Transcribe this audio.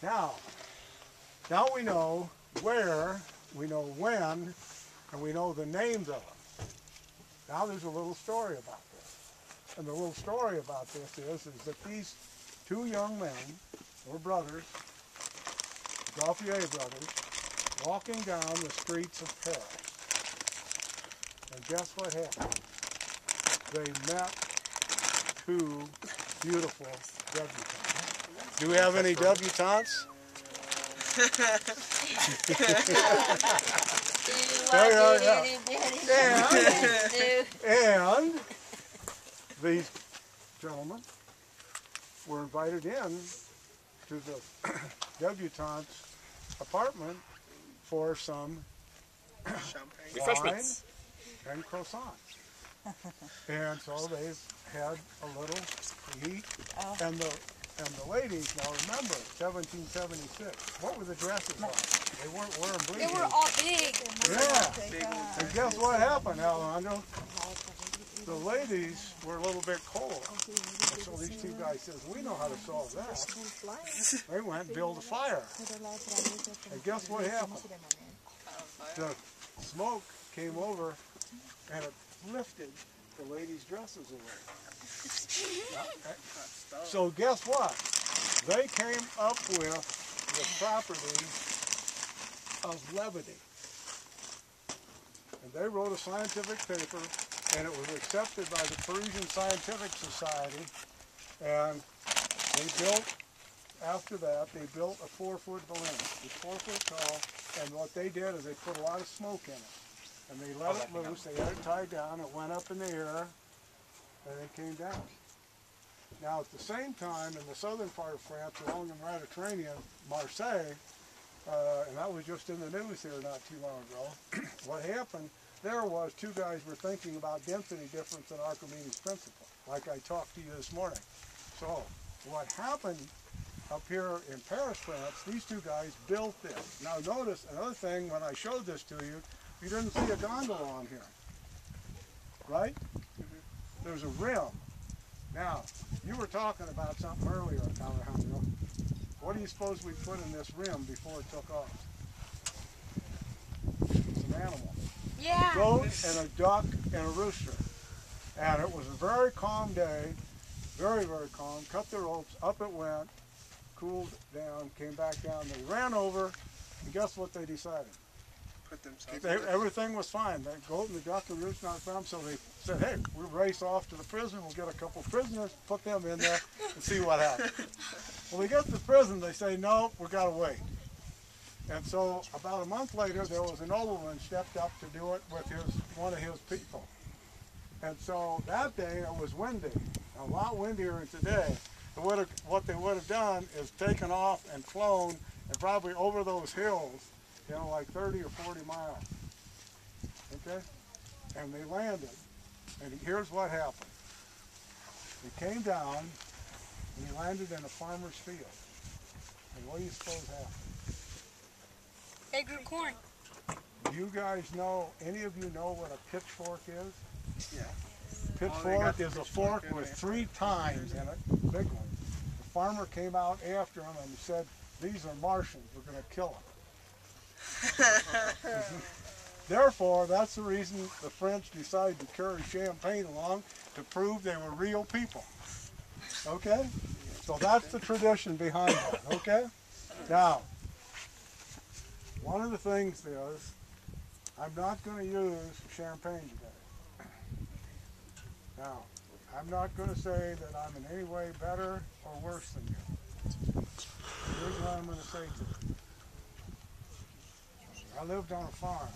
Now we know where, we know when, and we know the names of them. Now there's a little story about this. And the little story about this is that these two young men were brothers, Gauffier brothers, walking down the streets of Paris. And guess what happened? They met two beautiful debutantes. Do we have any debutantes? And these gentlemen were invited in to the debutante's apartment for some wine and croissants. And so they had a little to eat. And the ladies, now remember, 1776. What were the dresses like? They weren't wearing bleachers. They were all big. Yeah. And guess what happened, Alejandro? The ladies were a little bit cold. And so these two guys said, we know how to solve that. They went and built a fire. And guess what happened? The smoke came over and it lifted the ladies' dresses away. So guess what? They came up with the property of levity. And they wrote a scientific paper, and it was accepted by the Parisian Scientific Society. And they built, after that, they built a 4-foot balloon. It's 4 foot tall, and what they did is they put a lot of smoke in it. And they let it loose, they had it tied down, it went up in the air, and it came down. Now at the same time, in the southern part of France, along the Mediterranean, Marseille, and that was just in the news here not too long ago, what happened there was two guys were thinking about density difference in Archimedes' principle, like I talked to you this morning. So what happened up here in Paris, France, these two guys built this. Now notice another thing, when I showed this to you, you didn't see a gondola on here, right? There's a rim. Now, you were talking about something earlier, Alejandro. What do you suppose we put in this rim before it took off? It's an animal. Yeah. A goat and a duck and a rooster. And it was a very calm day, very, very calm. Cut the ropes, up it went, cooled down, came back down. They ran over, and guess what they decided? Everything was fine. The goat and the duck and the rooster not found, so they said, hey, we'll race off to the prison, we'll get a couple prisoners, put them in there, and see what happens. Well, we get to the prison, they say, no, we got to wait. And so about a month later, there was a nobleman stepped up to do it with one of his people. And so that day, it was windy, a lot windier than today. What they would have done is taken off and flown, and probably over those hills, you know, like 30 or 40 miles, okay? And they landed, and here's what happened. They came down, and he landed in a farmer's field. And what do you suppose happened? They grew corn. Do you guys know, any of you know what a pitchfork is? Yeah. Pitchfork is a fork with 3 tines in it, big one. The farmer came out after him and said, these are Martians, we're going to kill them. Therefore, that's the reason the French decided to carry champagne along, to prove they were real people. Okay? So that's the tradition behind it, okay? Now, one of the things is, I'm not going to use champagne today. Now, I'm not going to say that I'm in any way better or worse than you. Here's what I'm going to say to you. I lived on a farm.